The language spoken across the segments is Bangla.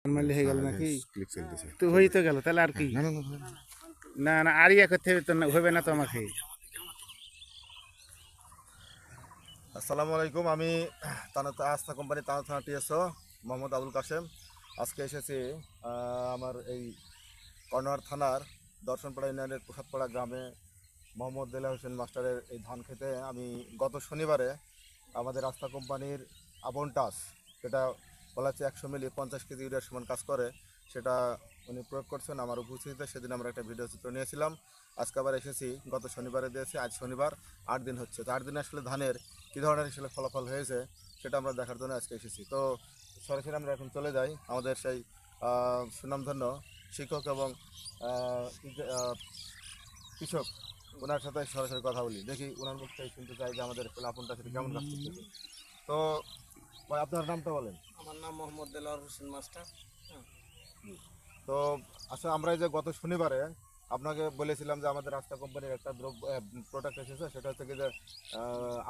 নরমালি হয়ে গেল নাকি? ক্লিক চলতেছে। তো হয়ে তো গেল তাহলে আর কি? না না না না, না না আর ইয়া করতে হবে তো হবে না তো আমাকে। আসসালামু আলাইকুম। আমি আস্থা কোম্পানি থানা টিএসও মোহাম্মদ আবুল কাশেম। আজকে এসেছি আমার এই কর্ণহার থানার দর্শনপাড়া ইউনিয়নের প্রসাদপাড়া গ্রামে মোহাম্মদ দেলা হোসেন মাস্টারের এই ধান খেতে। আমি গত শনিবারে আমাদের আস্থা কোম্পানির আপন টাস, যেটা বলা হচ্ছে 100 মিলি 50 কেজি ইউরিয়ার সমান কাজ করে, সেটা উনি প্রয়োগ করছেন আমার উপস্থিতিতে। সেদিন আমরা একটা ভিডিও চিত্র নিয়েছিলাম। আজকে আবার এসেছি, গত শনিবারে দিয়েছি, আজ শনিবার 8 দিন হচ্ছে। তো 8 দিনে আসলে ধানের কী ধরনের আসলে ফলাফল হয়েছে সেটা আমরা দেখার জন্য আজকে এসেছি। তো সরাসরি আমরা এখন চলে যাই আমাদের সেই সুনামধন্য শিক্ষক এবং কৃষক, ওনার সাথে সরাসরি কথা বলি, দেখি ওনার মুখ থেকে শুনতে চাই যে আমাদের আপনটা সেটা কেমন কাজ করতেছে। তো ভাই, আপনার নামটা বলেন। আমার নাম মোহাম্মদ দেলোয়ার হোসেন মাস্টার। তো আচ্ছা, আমরা এই যে গত শনিবারে আপনাকে বলেছিলাম যে আমাদের রাস্তা কোম্পানির একটা দ্রব্য প্রোডাক্ট এসেছে, সেটা হচ্ছে কি যে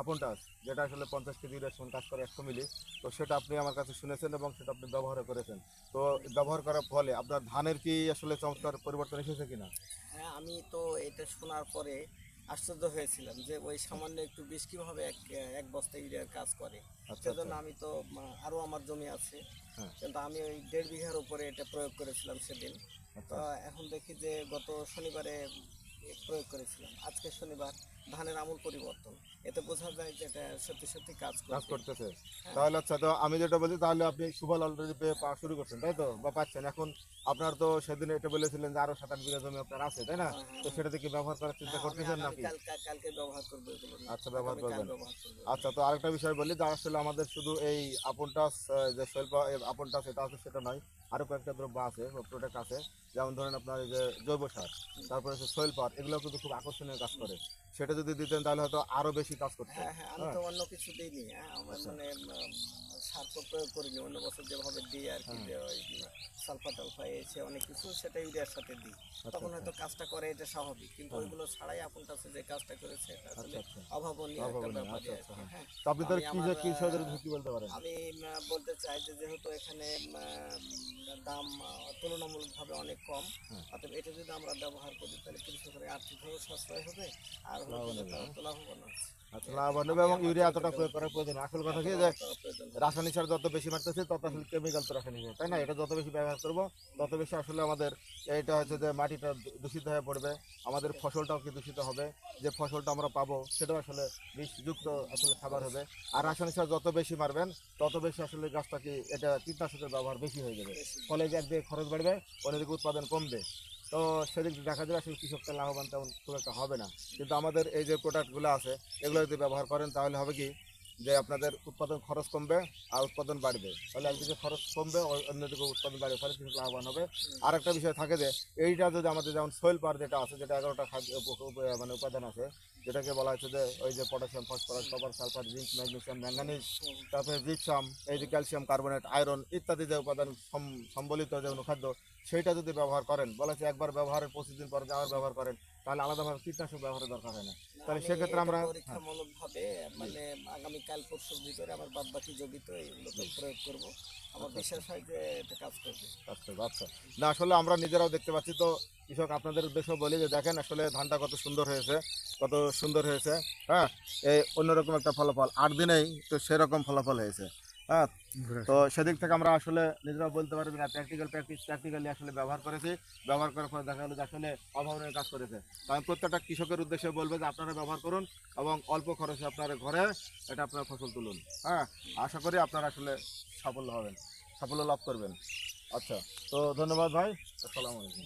আপনটাস, যেটা আসলে 50 কেজি সমান কাজ করে 100 মিলি। তো সেটা আপনি আমার কাছে শুনেছেন এবং সেটা আপনি ব্যবহার করেছেন। তো ব্যবহার করার ফলে আপনার ধানের কি আসলে চমৎকার পরিবর্তন এসেছে কিনা? হ্যাঁ, আমি তো এটা শোনার পরে আশ্চর্য হয়েছিলাম যে ওই সামান্য একটু বিষ কীভাবে এক বস্তা ইউরিয়ার কাজ করে। আচ্ছা সেজন্য আচ্ছা। আমি তো আরও আমার জমি আছে, হ্যাঁ। কিন্তু আমি ওই 1.5 বিঘার উপরে এটা প্রয়োগ করেছিলাম সেদিন। তো আচ্ছা এখন দেখি যে গত শনিবারে প্রয়োগ করেছিলাম, আজকে শনিবার ধানের আমূল পরিবর্তন। এতে বোঝা যায় যে এটা সত্যি সত্যি কাজ কাজ করছে। করতেছে। হ্যাঁ। তাহলে আচ্ছা, তো আমি যেটা বলছি, তাহলে আপনি সুফল অলরেডি পাওয়া শুরু করছেন, তাই তো, বা পাচ্ছেন এখন? আপনার তো সেদিন এটা বলেছিলেন যে আরো 27 বিঘা জমি আপনার আছে, তাই না? হ্যাঁ, হ্যাঁ, তো হ্যাঁ। সেটাতে কি ব্যবহার করার চিন্তা হ্যাঁ, আমি করতেছেন নাকি? আগামীকাল কালকে ব্যবহার করবো এগুলো নিয়ে। আচ্ছা, ব্যবহার আগামীকাল করবেন। ব্যবহার করবো। আচ্ছা, তো আরেকটা বিষয় বলি, যে আসলে আমাদের শুধু এই আপনটাস যে শৈল্প আপনটাস এটা আছে সেটা নয়, আরো কয়েকটা দ্রব্য আছে, প্রোডাক্ট আছে। যেমন ধরেন আপনার এই যে জৈব সার, তারপরে হচ্ছে সয়েল পাওয়ার, এগুলো কিন্তু খুব আকর্ষণীয় কাজ করে। সেটা যদি দিতেন তাহলে হয়তো আরো বেশি কাজ করতো। হ্যাঁ, হ্যাঁ, আমি হ্যাঁ। তো অন্য কিছু দিইনি। হ্যাঁ, আমার আচ্ছা। মানে সার তো প্রয়োগ করিনি। অন্য বছর যেভাবে দিই আরকি, হ্যাঁ। যে ওই সালফা-টালফা এসে অনেক কিছু সেটা ইউরিয়ার সাথে দিই। আচ্ছা তখন আচ্ছা। হয়তো কাজটা করে, এটা স্বাভাবিক। কিন্তু হ্যাঁ। ওইগুলো ছাড়াই আপন কাছে যে কাজটা করেছে এটা আসলে আচ্ছা আচ্ছা। অভাবনীয় একটা অভাবনীয়। ব্যাপারই আচ্ছা আচ্ছা। আরকি। হ্যাঁ। হ্যাঁ, তো আপনি তার আমি কি আমার যে কি বিষয়ে কি বলতে পারেন? আমি বলতে চাই যে যেহেতু এখানে দাম তুলনামূলকভাবে অনেক কম, হ্যাঁ। অতএব এটা যদি আমরা ব্যবহার করি তাহলে কৃষকের আর্থিকভাবে সাশ্রয় হবে, আর হচ্ছে লাভবান যে হবে, তারা হ্যাঁ? তো লাভবান হচ্ছে। আচ্ছা, এই আর কি। লাভবান হবে আমি এবং আমার ইউরিয়া জমিতে এতটা প্রয়োগ ব্যবহার করার করি। প্রয়োজন না। আসল কথা এত কি যে ব্যবহার করার প্রয়োজন হয় না। রাসায়নিক সার যত বেশি মারতেছে তত আসলে কেমিক্যাল তো রাসায়নিক সার, তাই না? এটা যত বেশি ব্যবহার করবো তত বেশি আসলে আমাদের এটা হচ্ছে যে মাটিটা দূষিত হয়ে পড়বে, আমাদের ফসলটাও কি দূষিত হবে, যে ফসলটা আমরা পাবো সেটাও আসলে বিষযুক্ত আসলে খাবার হবে। আর রাসায়নিক সার যত বেশি মারবেন তত বেশি আসলে গাছটা কি এটা কীটনাশকের ব্যবহার বেশি হয়ে যাবে, বেশি। ফলে যে একদিকে খরচ বাড়বে, অন্যদিকে উৎপাদন কমবে। তো সেদিক দিয়ে দেখা যাবে আসলে কৃষকটা লাভবান তেমন খুব একটা হবে না। কিন্তু আমাদের এই যে প্রোডাক্টগুলো আছে এগুলো যদি ব্যবহার করেন তাহলে হবে কি যে আপনাদের উৎপাদন খরচ কমবে আর উৎপাদন বাড়বে। তাহলে একদিকে খরচ কমবে, অন্যদিকে উৎপাদন বাড়বে, ফলে কৃষক লাভবান হবে। আর একটা বিষয় থাকে যে এইটা যদি আমাদের যেমন সয়েল পাওয়ার যেটা আছে, যেটা 11টা খাদ্য মানে উপাদান আছে, যেটাকে বলা হচ্ছে যে ওই যে potassium, phosphorus, copper, sulphur, zinc, magnesium, manganese, তারপরে জিপসাম, এই যে ক্যালসিয়াম কার্বনেট, আয়রন ইত্যাদি যে উপাদান সম্বলিত যে অনুখাদ্য, সেইটা যদি ব্যবহার করেন, বলা হচ্ছে একবার ব্যবহারের 25 দিন পর আবার ব্যবহার করেন, তাহলে আলাদাভাবে কীটনাশক ব্যবহারের দরকার হয় না। তাহলে আমি সেক্ষেত্রে এটা আমরা হ্যাঁ। পরীক্ষামূলকভাবে জি। মানে আগামীকাল পরশুর ভিতরে আমার বাদবাকি জমিতে এগুলোকে জি। প্রয়োগ করব। আমার আচ্ছা আচ্ছা। বিশ্বাস হয় যে এটা কাজ করবে। আচ্ছা আচ্ছা। না আসলে আমরা নিজেরাও দেখতে পাচ্ছি। তো কৃষক আপনাদের উদ্দেশ্যে বলি যে দেখেন আসলে ধানটা কত সুন্দর হয়েছে, কত সুন্দর হয়েছে। হ্যাঁ, এই অন্যরকম একটা ফলাফল 8 দিনেই তো সেরকম ফলাফল হয়েছে। হ্যাঁ। তো সেদিক থেকে আমরা আসলে নিজেরাও বলতে পারি যে প্র্যাকটিক্যালি আসলে ব্যবহার করেছি। ব্যবহার করার পরে দেখা গেলো যে আসলে অভাবনীয় কাজ করেছে। তো আমি প্রত্যেকটা কৃষকের উদ্দেশ্যে বলবো যে আপনারা ব্যবহার করুন এবং অল্প খরচে আপনার ঘরে এটা আপনার ফসল তুলুন। হ্যাঁ, আশা করি আপনারা আসলে সাফল্য হবেন, সাফল্য লাভ করবেন। আচ্ছা, তো ধন্যবাদ ভাই। আসসালামু আলাইকুম।